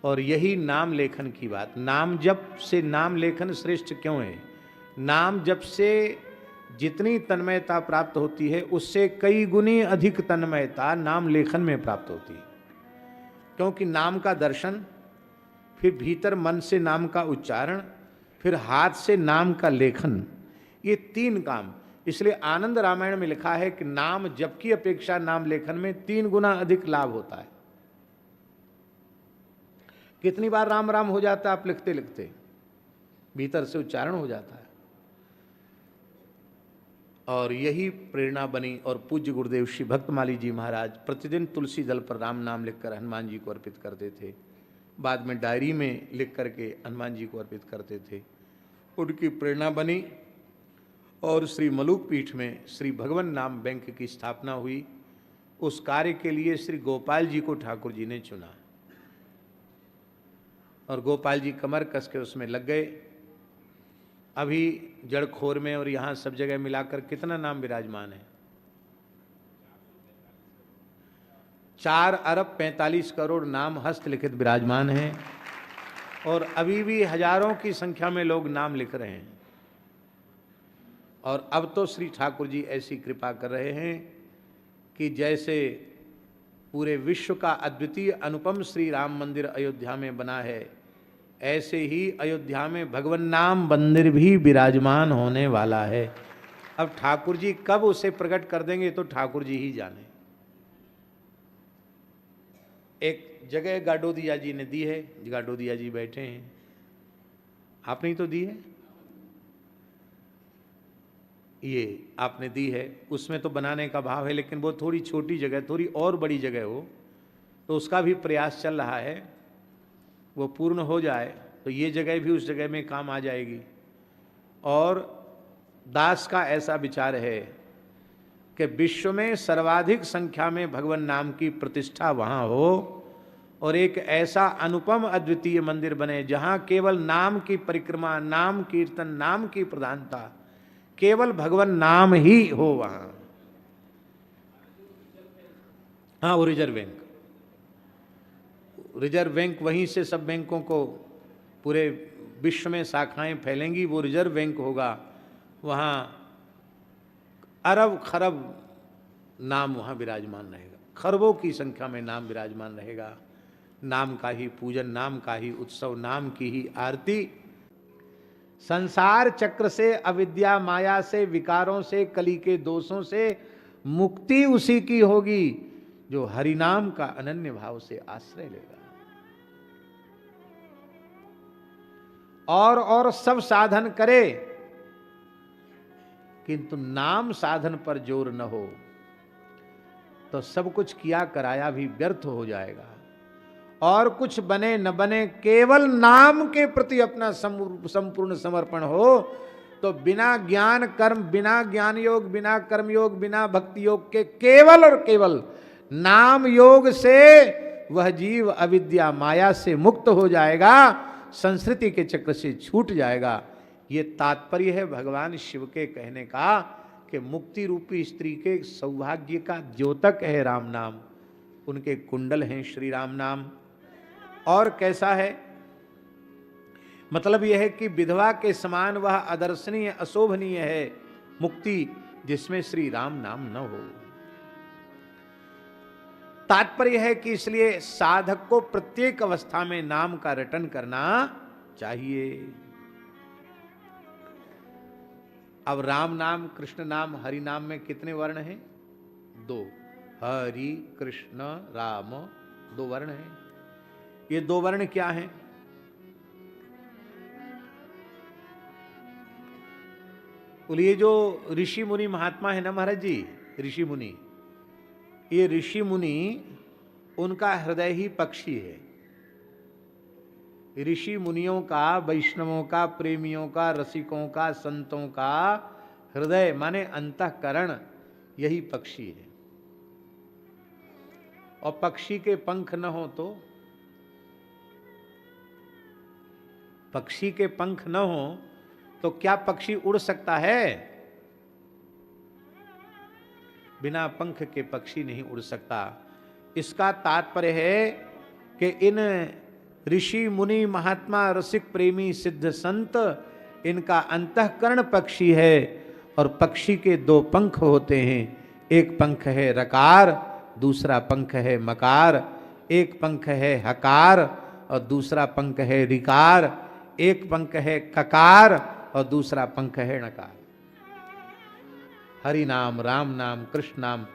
और यही नाम लेखन की बात, नाम जप से नाम लेखन श्रेष्ठ क्यों है? नाम जप से जितनी तन्मयता प्राप्त होती है उससे कई गुनी अधिक तन्मयता नाम लेखन में प्राप्त होती है। क्योंकि नाम का दर्शन, फिर भीतर मन से नाम का उच्चारण, फिर हाथ से नाम का लेखन, ये तीन काम। इसलिए आनंद रामायण में लिखा है कि नाम जप की अपेक्षा नाम लेखन में 3 गुना अधिक लाभ होता है। कितनी बार राम राम हो जाता है आप लिखते लिखते, भीतर से उच्चारण हो जाता है। और यही प्रेरणा बनी और पूज्य गुरुदेव श्री भक्तमाली जी महाराज प्रतिदिन तुलसी दल पर राम नाम लिखकर हनुमान जी को अर्पित करते थे। बाद में डायरी में लिख करके हनुमान जी को अर्पित करते थे। उनकी प्रेरणा बनी और श्री मलुक पीठ में श्री भगवान नाम बैंक की स्थापना हुई। उस कार्य के लिए श्री गोपाल जी को ठाकुर जी ने चुना और गोपाल जी कमर कस के उसमें लग गए। अभी जड़खोर में और यहाँ सब जगह मिलाकर कितना नाम विराजमान है? 4 अरब 45 करोड़ नाम हस्तलिखित विराजमान हैं और अभी भी हजारों की संख्या में लोग नाम लिख रहे हैं। और अब तो श्री ठाकुर जी ऐसी कृपा कर रहे हैं कि जैसे पूरे विश्व का अद्वितीय अनुपम श्री राम मंदिर अयोध्या में बना है, ऐसे ही अयोध्या में भगवान नाम मंदिर भी विराजमान होने वाला है। अब ठाकुर जी कब उसे प्रकट कर देंगे तो ठाकुर जी ही जाने। एक जगह गाडोदिया जी ने दी है, गाडोदिया जी बैठे हैं, आपने ही तो दी है, ये आपने दी है। उसमें तो बनाने का भाव है, लेकिन वो थोड़ी छोटी जगह, थोड़ी और बड़ी जगह हो तो उसका भी प्रयास चल रहा है। वो पूर्ण हो जाए तो ये जगह भी उस जगह में काम आ जाएगी। और दास का ऐसा विचार है कि विश्व में सर्वाधिक संख्या में भगवान नाम की प्रतिष्ठा वहाँ हो और एक ऐसा अनुपम अद्वितीय मंदिर बने जहाँ केवल नाम की परिक्रमा, नाम कीर्तन, नाम की प्रधानता, केवल भगवान नाम ही हो वहाँ। हाँ, वो रिजर्व बैंक, रिजर्व बैंक वहीं से सब बैंकों को पूरे विश्व में शाखाएं फैलेंगी, वो रिजर्व बैंक होगा। वहाँ अरब खरब नाम वहाँ विराजमान रहेगा, खरबों की संख्या में नाम विराजमान रहेगा। नाम का ही पूजन, नाम का ही उत्सव, नाम की ही आरती। संसार चक्र से, अविद्या माया से, विकारों से, कली के दोषों से मुक्ति उसी की होगी जो हरिनाम का अनन्य भाव से आश्रय लेगा। और सब साधन करे किंतु नाम साधन पर जोर न हो तो सब कुछ किया कराया भी व्यर्थ हो जाएगा। और कुछ बने न बने, केवल नाम के प्रति अपना संपूर्ण समर्पण हो तो बिना ज्ञान कर्म, बिना ज्ञान योग, बिना कर्म योग, बिना भक्ति योग के केवल और केवल नाम योग से वह जीव अविद्या माया से मुक्त हो जाएगा, संस्कृति के चक्र से छूट जाएगा। ये तात्पर्य है भगवान शिव के कहने का कि मुक्ति रूपी स्त्री के सौभाग्य का द्योतक है राम नाम, उनके कुंडल हैं श्री राम नाम। और कैसा है? मतलब यह है कि विधवा के समान वह अदर्शनीय, अशोभनीय है मुक्ति जिसमें श्री राम नाम न हो। तात्पर्य है कि इसलिए साधक को प्रत्येक अवस्था में नाम का रटन करना चाहिए। अब राम नाम, कृष्ण नाम, हरि नाम में कितने वर्ण हैं? 2। हरि, कृष्ण, राम, 2 वर्ण हैं। ये 2 वर्ण क्या हैं? बोलिए, जो ऋषि मुनि महात्मा है ना महाराज जी, ऋषि मुनि, ये ऋषि मुनि उनका हृदय ही पक्षी है। ऋषि मुनियों का, वैष्णवों का, प्रेमियों का, रसिकों का, संतों का हृदय माने अंतःकरण यही पक्षी है। और पक्षी के पंख न हो तो, पक्षी के पंख न हो तो क्या पक्षी उड़ सकता है? बिना पंख के पक्षी नहीं उड़ सकता। इसका तात्पर्य है कि इन ऋषि मुनि महात्मा रसिक प्रेमी सिद्ध संत, इनका अंतःकरण पक्षी है। और पक्षी के दो पंख होते हैं, एक पंख है रकार, दूसरा पंख है मकार। एक पंख है हकार और दूसरा पंख है ऋकार। एक पंख है ककार और दूसरा पंख है नकार। हरि नाम, राम नाम, कृष्ण नाम,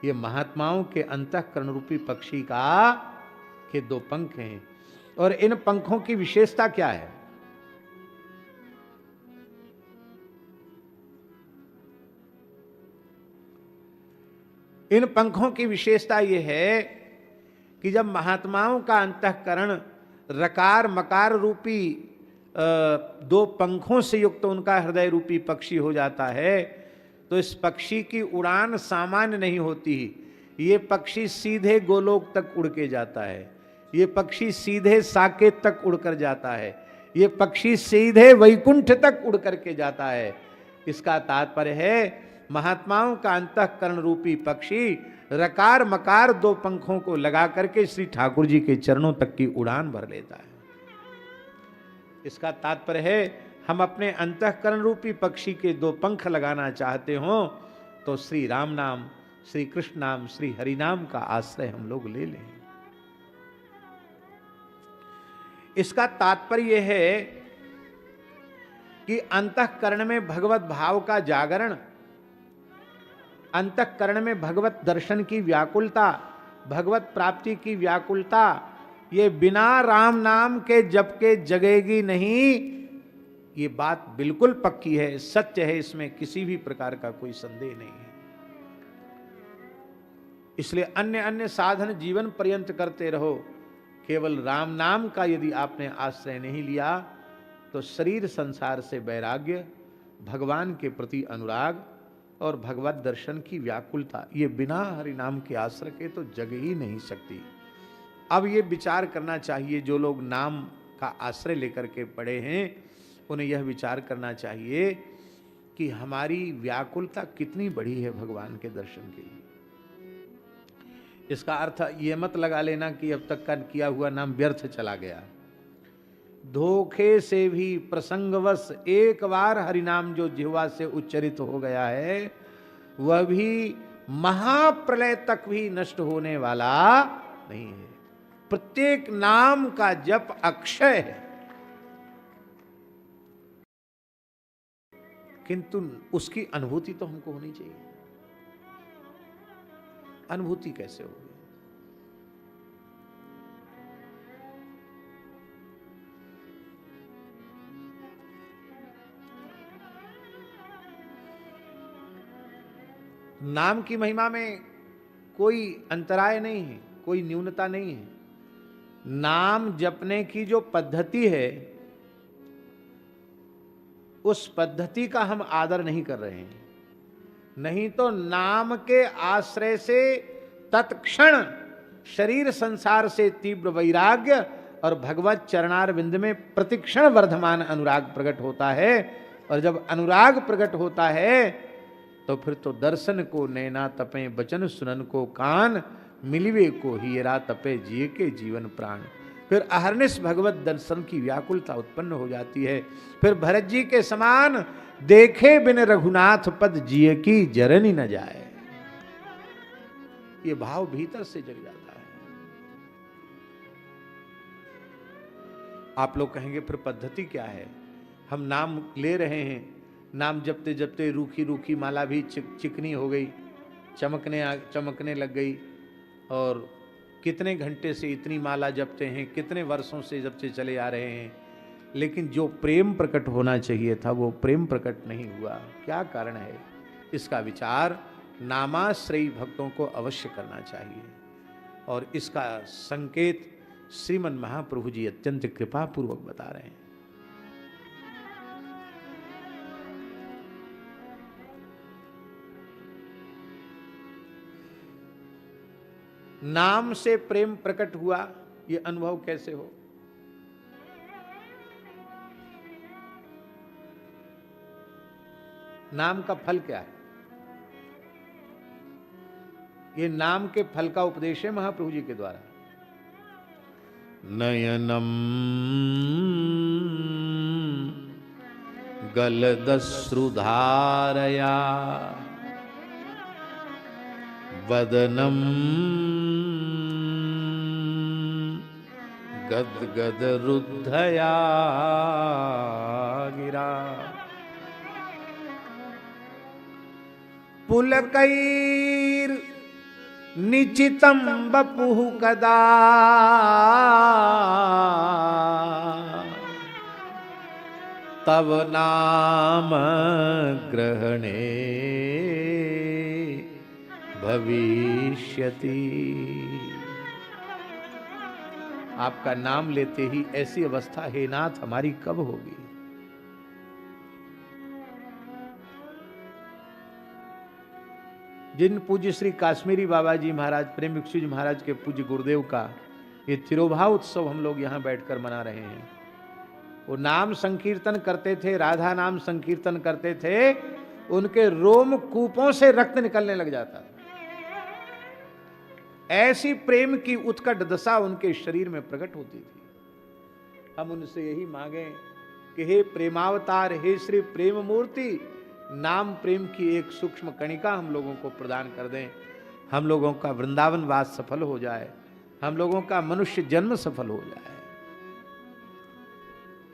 ये महात्माओं के अंतःकरण रूपी पक्षी का के दो पंख हैं। और इन पंखों की विशेषता क्या है? इन पंखों की विशेषता यह है कि जब महात्माओं का अंतःकरण रकार मकार रूपी दो पंखों से युक्त उनका हृदय रूपी पक्षी हो जाता है, तो इस पक्षी की उड़ान सामान्य नहीं होती। ये पक्षी सीधे गोलोक तक उड़ के जाता है, ये पक्षी सीधे साकेत तक उड़कर जाता है, ये पक्षी सीधे वैकुंठ तक उड़ करके जाता है। इसका तात्पर्य है महात्माओं का अंतःकरण रूपी पक्षी रकार मकार दो पंखों को लगा करके श्री ठाकुर जी के चरणों तक की उड़ान भर लेता है। इसका तात्पर्य है हम अपने अंतःकरण रूपी पक्षी के दो पंख लगाना चाहते हो तो श्री राम नाम, श्री कृष्ण नाम, श्री हरि नाम का आश्रय हम लोग ले लें। इसका तात्पर्य है कि अंतःकरण में भगवत भाव का जागरण, अंतःकरण में भगवत दर्शन की व्याकुलता, भगवत प्राप्ति की व्याकुलता, ये बिना राम नाम के जप के जगेगी नहीं। ये बात बिल्कुल पक्की है, सत्य है, इसमें किसी भी प्रकार का कोई संदेह नहीं है। इसलिए अन्य अन्य साधन जीवन पर्यंत करते रहो, केवल राम नाम का यदि आपने आश्रय नहीं लिया तो शरीर संसार से वैराग्य, भगवान के प्रति अनुराग और भगवत दर्शन की व्याकुलता, ये बिना हरि नाम के आश्रय के तो जग ही नहीं सकती। अब ये विचार करना चाहिए, जो लोग नाम का आश्रय लेकर के पड़े हैं उन्हें यह विचार करना चाहिए कि हमारी व्याकुलता कितनी बड़ी है भगवान के दर्शन के लिए। इसका अर्थ ये मत लगा लेना कि अब तक का किया हुआ नाम व्यर्थ चला गया। धोखे से भी प्रसंगवश एक बार हरिनाम जो जिह्वा से उच्चरित हो गया है वह भी महाप्रलय तक भी नष्ट होने वाला नहीं है। प्रत्येक नाम का जप अक्षय है, किंतु उसकी अनुभूति तो हमको होनी चाहिए। अनुभूति कैसे होगी? नाम की महिमा में कोई अंतराय नहीं है, कोई न्यूनता नहीं है। नाम जपने की जो पद्धति है उस पद्धति का हम आदर नहीं कर रहे हैं। नहीं तो नाम के आश्रय से तत्क्षण शरीर संसार से तीव्र वैराग्य और भगवत चरणारविंद में प्रतिक्षण वर्धमान अनुराग प्रकट होता है। और जब अनुराग प्रकट होता है तो फिर तो दर्शन को नैना तपे, बचन सुनन को कान, मिलिवे को हीरा तपे जिए के जीवन प्राण। फिर अहर्निश भगवत दर्शन की व्याकुलता उत्पन्न हो जाती है। फिर भरत जी के समान देखे बिन रघुनाथ पद जिए की जरनी न जाए, ये भाव भीतर से जग जाता है। आप लोग कहेंगे फिर पद्धति क्या है? हम नाम ले रहे हैं, नाम जपते जपते रूखी रूखी माला भी चिकनी हो गई, चमकने लग गई। और कितने घंटे से इतनी माला जपते हैं, कितने वर्षों से जपते चले आ रहे हैं, लेकिन जो प्रेम प्रकट होना चाहिए था वो प्रेम प्रकट नहीं हुआ। क्या कारण है? इसका विचार नामाश्रयी भक्तों को अवश्य करना चाहिए। और इसका संकेत श्रीमन महाप्रभु जी अत्यंत कृपा पूर्वक बता रहे हैं। नाम से प्रेम प्रकट हुआ, ये अनुभव कैसे हो? नाम का फल क्या है? ये नाम के फल का उपदेश है महाप्रभु जी के द्वारा। नयनम गलदश्रुधारया वदनम गदगद रुद्धया गिरा। पुलकैर निचितं वपुः कदा तव नाम ग्रहणे भविष्यति। आपका नाम लेते ही ऐसी अवस्था हे नाथ हमारी कब होगी। जिन पूज्य श्री काश्मीरी बाबा जी महाराज प्रेम भिक्षु जी महाराज के पूज्य गुरुदेव का ये तिरुभाव उत्सव हम लोग यहाँ बैठकर मना रहे हैं। वो नाम संकीर्तन करते थे, राधा नाम संकीर्तन करते थे, उनके रोम कूपों से रक्त निकलने लग जाता था। ऐसी प्रेम की उत्कट दशा उनके शरीर में प्रकट होती थी। हम उनसे यही मांगे कि हे प्रेमावतार, हे श्री प्रेम मूर्ति, नाम प्रेम की एक सूक्ष्म कणिका हम लोगों को प्रदान कर दें। हम लोगों का वृंदावन वास सफल हो जाए, हम लोगों का मनुष्य जन्म सफल हो जाए।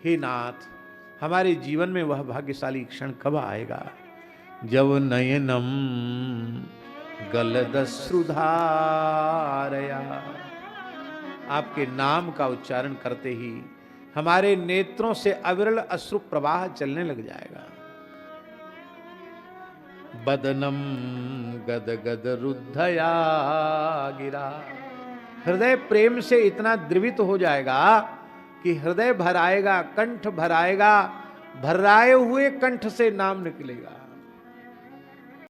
हे नाथ, हमारे जीवन में वह भाग्यशाली क्षण कब आएगा जब नयनम गलदश्रुधारया, आपके नाम का उच्चारण करते ही हमारे नेत्रों से अविरल अश्रु प्रवाह चलने लग जाएगा। बदनम गदगद रुद्धया गिरा, हृदय प्रेम से इतना द्रवित हो जाएगा कि हृदय भर आएगा, कंठ भर आएगा, भर्राए हुए कंठ से नाम निकलेगा।